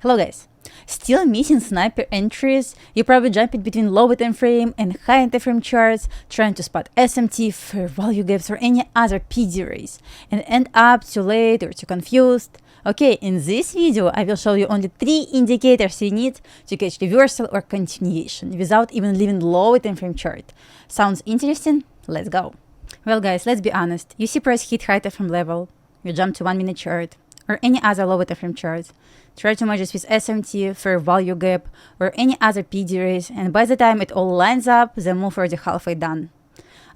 Hello guys! Still missing sniper entries? You probably jumping between low time frame and high time frame charts, trying to spot SMT, fair value gaps, or any other PD rays, and end up too late or too confused. Okay, in this video I will show you only 3 indicators you need to catch reversal or continuation without even leaving low time frame chart. Sounds interesting? Let's go! Well guys, let's be honest. You see price hit high time frame level, you jump to 1 minute chart, or any other low time frame chart. Try to match this with SMT, fair value gap, or any other PD rays, and by the time it all lines up, the move already halfway done.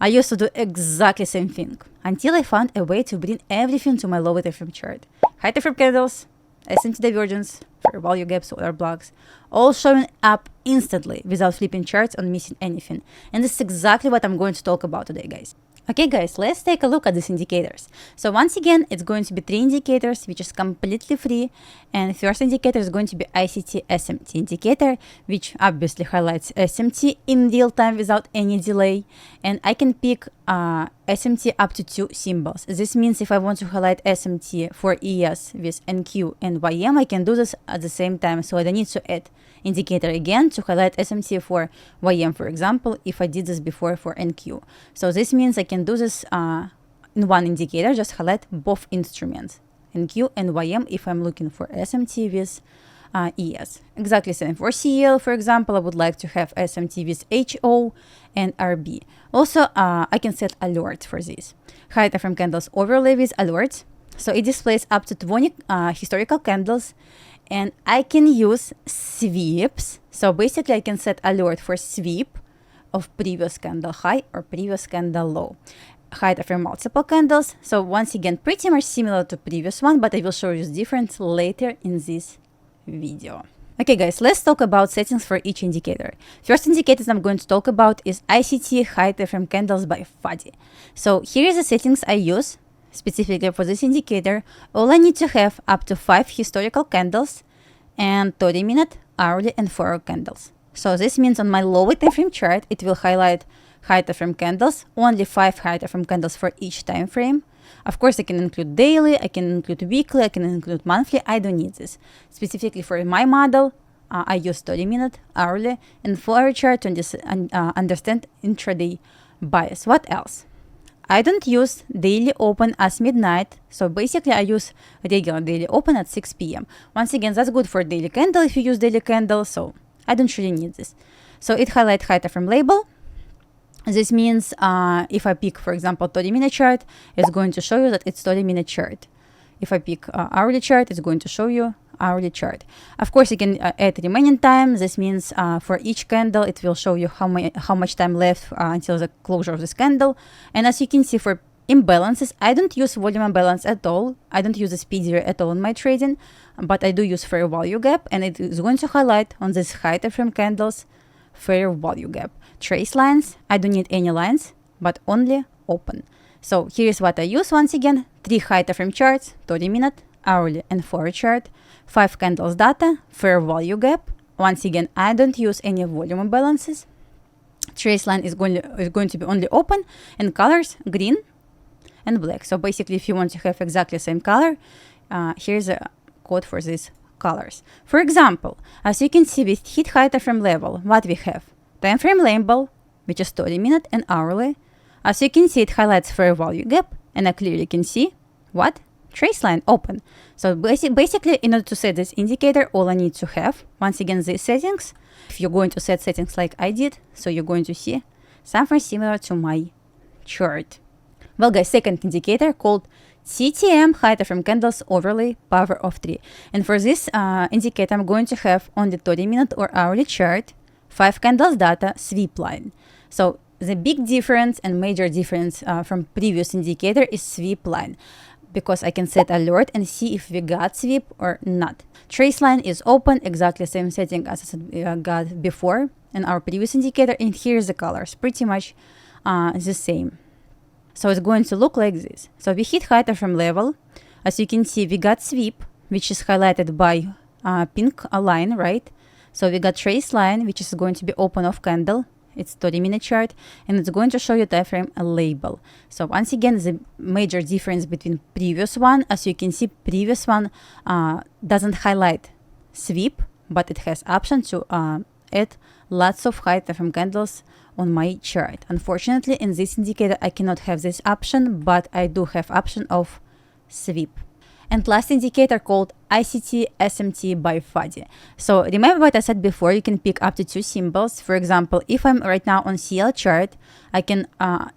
I used to do exactly the same thing, until I found a way to bring everything to my lower time frame chart. High time frame candles, SMT divergence, fair value gaps, order blocks, all showing up instantly without flipping charts or missing anything. And this is exactly what I'm going to talk about today, guys. Okay guys, let's take a look at these indicators. So once again, it's going to be 3 indicators, which is completely free. And first indicator is going to be ICT SMT indicator, which obviously highlights SMT in real time without any delay. And I can pick SMT up to 2 symbols. This means if I want to highlight SMT for ES with NQ and YM, I can do this at the same time. So I don't need to add indicator again to highlight SMT for YM, for example, if I did this before for NQ. So this means I can do this in one indicator, just highlight both instruments, NQ and YM, if I'm looking for SMT with ES. Exactly same for CL, for example, I would like to have SMT with HO and RB. Also, I can set alert for this. High time frame candles overlay with alerts. So it displays up to 20 historical candles, and I can use sweeps. So basically I can set alert for sweep of previous candle high or previous candle low. High time frame multiple candles. So once again, pretty much similar to previous one, but I will show you different later in this video. Okay guys, let's talk about settings for each indicator. First indicator I'm going to talk about is ICT high time frame candles by FUDDY. So here is the settings I use specifically for this indicator. All I need to have up to 5 historical candles and 30-minute, hourly, and 4-hour candles. So this means on my lower time frame chart, it will highlight high time frame candles, only 5 high time frame candles for each time frame. Of course, I can include daily, I can include weekly, I can include monthly. I don't need this. Specifically for my model, I use 30-minute, hourly, and 4-hour chart to understand intraday bias. What else? I don't use daily open as midnight, so basically I use regular daily open at 6 p.m. Once again, that's good for daily candle if you use daily candle, so I don't really need this. So it highlights high time frame label. This means if I pick, for example, 30-minute chart, it's going to show you that it's 30-minute chart. If I pick hourly chart, it's going to show you hourly chart. Of course, you can add remaining time. This means for each candle, it will show you how much time left until the closure of this candle. And as you can see, for imbalances, I don't use volume imbalance at all. I don't use the speed at all in my trading, but I do use fair value gap, and it is going to highlight on this high time frame candles fair value gap. Trace lines, I don't need any lines, but only open. So here's what I use once again: 3 high time frame charts, 30-minute, hourly, and 4-hour chart, 5 candles data, fair value gap. Once again, I don't use any volume imbalances. Trace line is going to be only open, and colors green and black. So basically, if you want to have exactly the same color, here's a code for these colors. For example, as you can see with hit high time frame level, what we have: time frame label, which is 30-minute and hourly. As you can see, it highlights fair value gap, and I clearly can see what? Trace line open. So basically, in order to set this indicator, all I need to have, once again, these settings. If you're going to set settings like I did, so you're going to see something similar to my chart. Well guys, second indicator called TTM high time frame candles overlay power of 3. And for this indicator, I'm going to have only 30-minute or hourly chart, 5 candles data, sweep line. So the big difference and major difference from previous indicator is sweep line, because I can set alert and see if we got sweep or not. Trace line is open, exactly same setting as I got before in our previous indicator, and here's the colors, pretty much the same. So it's going to look like this. So we hit high time frame level. As you can see, we got sweep, which is highlighted by pink line, right? So we got trace line, which is going to be open off candle. It's 30-minute chart, and it's going to show you time frame label. So once again, the major difference between previous one, as you can see, previous one doesn't highlight sweep, but it has option to add lots of high time frame candles on my chart. Unfortunately, in this indicator, I cannot have this option, but I do have option of sweep. And last indicator called ICT SMT by FUDDY. So remember what I said before, you can pick up to 2 symbols. For example, if I'm right now on CL chart, I can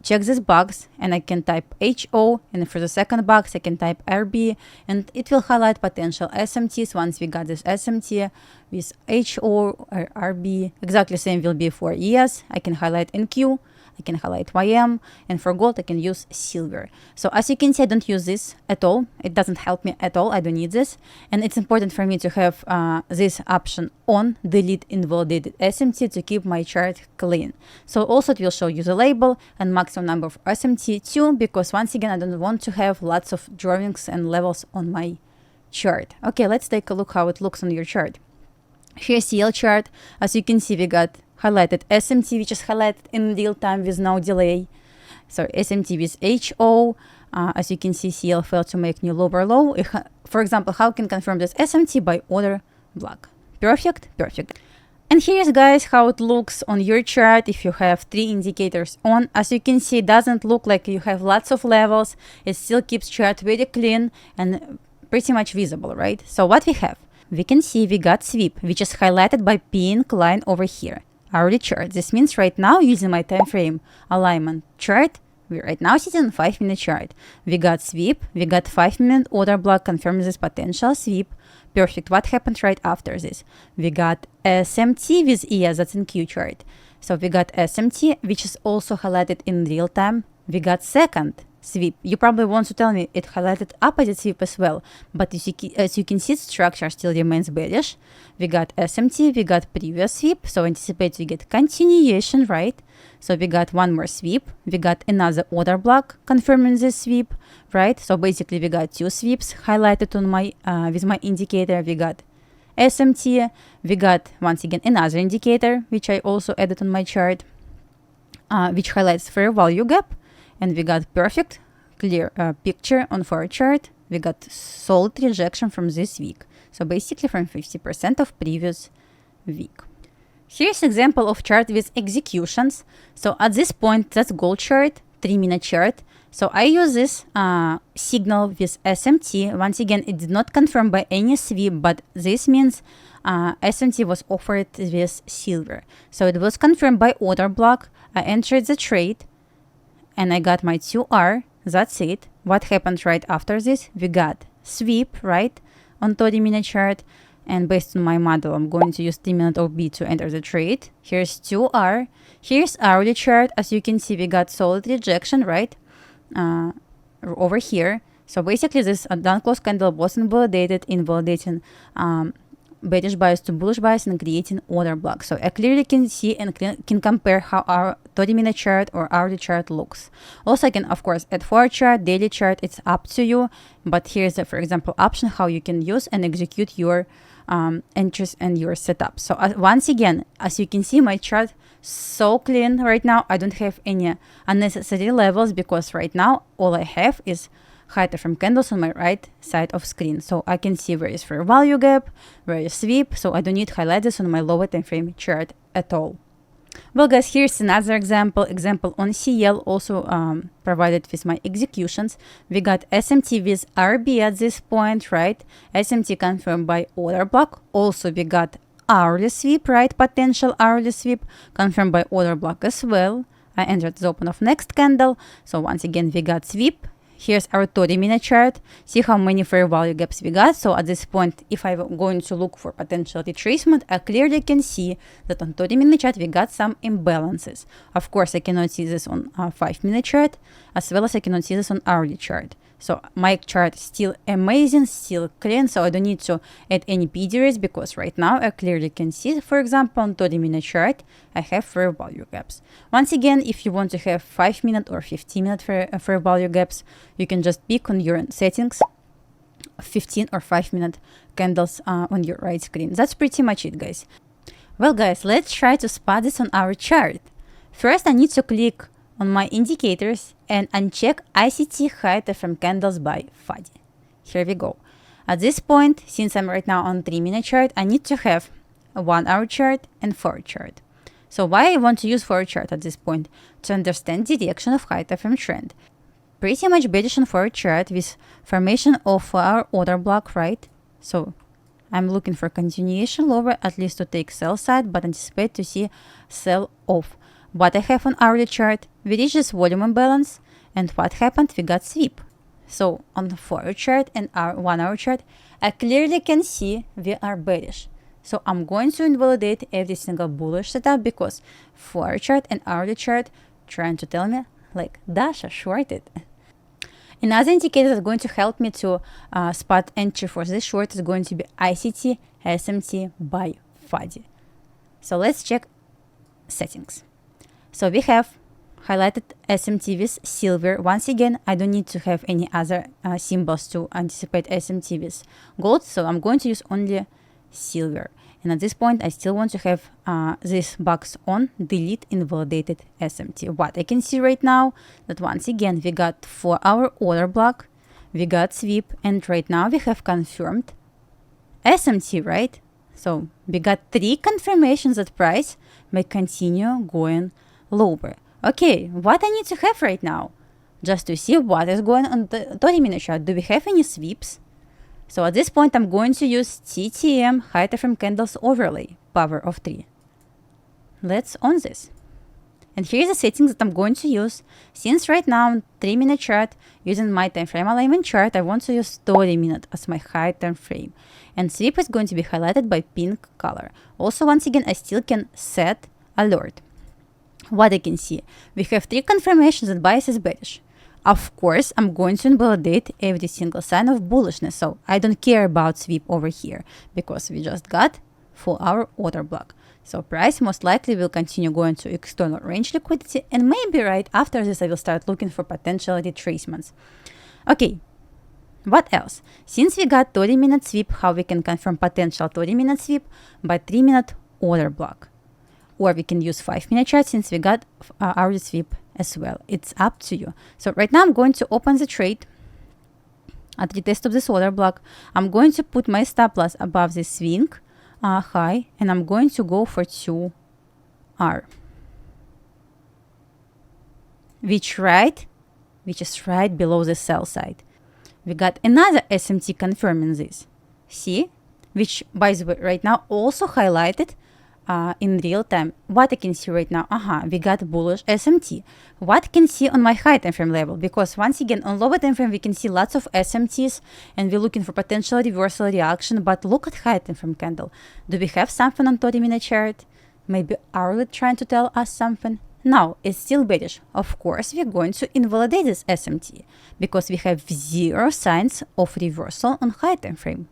check this box and I can type HO, and for the second box I can type RB, and it will highlight potential SMTs. Once we got this SMT with HO or RB, exactly same will be for ES. I can highlight NQ, I can highlight YM, and for gold I can use silver. So as you can see, I don't use this at all. It doesn't help me at all. I don't need this, and it's important for me to have this option on, delete invalidated SMT, to keep my chart clean. So also it will show you the label and maximum number of SMT too, because once again I don't want to have lots of drawings and levels on my chart. Okay, let's take a look how it looks on your chart. Here's CL chart. As you can see, we got highlighted SMT, which is highlighted in real time with no delay. So SMT with HO. As you can see, CL failed to make new lower low. For example, how can confirm this SMT by order block? Perfect, perfect. And here's, guys, how it looks on your chart if you have 3 indicators on. As you can see, it doesn't look like you have lots of levels. It still keeps chart very clean and pretty much visible, right? So what we have? We can see we got sweep, which is highlighted by pink line over here. Hourly chart. This means right now, using my time frame alignment chart, we're right now sitting on 5-minute chart. We got sweep, we got 5-minute order block confirming this potential sweep. Perfect. What happened right after this? We got SMT with ES, that's in Q chart. So we got SMT, which is also highlighted in real time. We got second sweep. You probably want to tell me it highlighted opposite sweep as well, but as you can see, structure still remains bearish. We got SMT, we got previous sweep, so anticipate we get continuation, right? So we got one more sweep, we got another order block confirming this sweep, right? So basically we got 2 sweeps highlighted on my with my indicator. We got SMT, we got once again another indicator which I also added on my chart, which highlights fair value gap. And we got perfect, clear picture on our chart. We got solid rejection from this week. So basically from 50% of previous week. Here's example of chart with executions. So at this point, that's gold chart, 3-minute chart. So I use this signal with SMT. Once again, it did not confirm by any sweep, but this means SMT was offered with silver. So it was confirmed by order block. I entered the trade, and I got my 2R, that's it. What happened right after this? We got sweep, right, on 30-minute chart. And based on my model, I'm going to use 3-minute OB to enter the trade. Here's 2R. Here's hourly chart. As you can see, we got solid rejection, right, over here. So basically, this down close candle was invalidating bearish bias to bullish bias and creating order block. So I clearly can see and can compare how our 30-minute chart or hourly chart looks. Also, I can, of course, add 4 chart, daily chart. It's up to you. But here's, for example, option how you can use and execute your entries and your setup. So once again, as you can see, my chart so clean right now. I don't have any unnecessary levels because right now all I have is high time frame candles on my right side of screen. So I can see where is fair value gap, where is sweep. So I don't need to highlight this on my lower time frame chart at all. Well, guys, here's another example on CL, also provided with my executions. We got SMT with RB at this point, right? SMT confirmed by order block. Also, we got hourly sweep, right? Potential hourly sweep confirmed by order block as well. I entered the open of next candle. So once again, we got sweep. Here's our 30-minute chart. See how many fair value gaps we got. So at this point, if I'm going to look for potential retracement, I clearly can see that on 30-minute chart, we got some imbalances. Of course, I cannot see this on a 5-minute chart, as well as I cannot see this on hourly chart. So my chart is still amazing, still clean, so I don't need to add any PDRs because right now I clearly can see, for example, on 30-minute chart, I have fair value gaps. Once again, if you want to have 5-minute or 15-minute fair value gaps, you can just pick on your settings 15 or 5-minute candles on your right screen. That's pretty much it, guys. Well, guys, let's try to spot this on our chart. First, I need to click on my indicators and uncheck ICT high time frame candles by FUDDY. Here we go. At this point, since I'm right now on 3-minute chart, I need to have a 1-hour chart and 4 chart. So why I want to use 4 chart at this point? To understand direction of high time frame trend. Pretty much bearish on 4 chart with formation of our order block, right? So I'm looking for continuation lower, at least to take sell side, but anticipate to see sell off. What I have on hourly chart, we reached this volume imbalance, and what happened? We got sweep. So on the 4 chart and our 1-hour chart, I clearly can see we are bearish. So I'm going to invalidate every single bullish setup because 4 chart and hourly chart trying to tell me like Dasha shorted. Another indicator that's going to help me to spot entry for this short is going to be ICT SMT by FUD. So let's check settings. So we have highlighted SMT with silver. Once again, I don't need to have any other symbols to anticipate SMT with gold, so I'm going to use only silver. And at this point, I still want to have this box on, delete invalidated SMT. What I can see right now, that once again, we got 4-hour order block, we got sweep, and right now we have confirmed SMT, right? So we got 3 confirmations that price may continue going lower. Okay, what I need to have right now? Just to see what is going on the 30-minute chart. Do we have any sweeps? So at this point, I'm going to use TTM high time frame candles overlay, power of 3. Let's on this. And here's the settings that I'm going to use. Since right now on 3-minute chart, using my time frame alignment chart, I want to use 30-minute as my high time frame. And sweep is going to be highlighted by pink color. Also, once again, I still can set alert. What I can see, we have 3 confirmations that bias is bearish. Of course, I'm going to invalidate every single sign of bullishness, so I don't care about sweep over here because we just got 4-hour order block. So price most likely will continue going to external range liquidity, and maybe right after this I will start looking for potential retracements. Okay, what else? Since we got 30-minute sweep, how we can confirm potential 30-minute sweep? By 3-minute order block. Or we can use 5-minute chart since we got hourly sweep as well. It's up to you. So right now I'm going to open the trade at the test of this order block. I'm going to put my stop loss above the swing high, and I'm going to go for 2R. Which is right below the sell side. We got another SMT confirming this. See? Which, by the way, right now also highlighted in real time. What I can see right now, we got bullish SMT. What can see on my high time frame level? Because once again, on lower time frame, we can see lots of SMTs and we're looking for potential reversal reaction. But look at high time frame candle. Do we have something on 30-minute chart? Maybe hourly trying to tell us something? No, it's still bearish. Of course, we're going to invalidate this SMT because we have 0 signs of reversal on high time frame.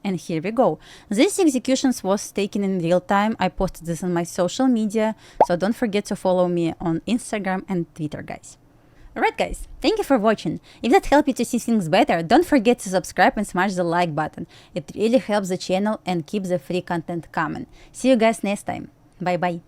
And here we go. This executions was taken in real time. I posted this on my social media, so don't forget to follow me on Instagram and Twitter, guys. Alright guys, thank you for watching. If that helped you to see things better, don't forget to subscribe and smash the like button. It really helps the channel and keeps the free content coming. See you guys next time. Bye bye.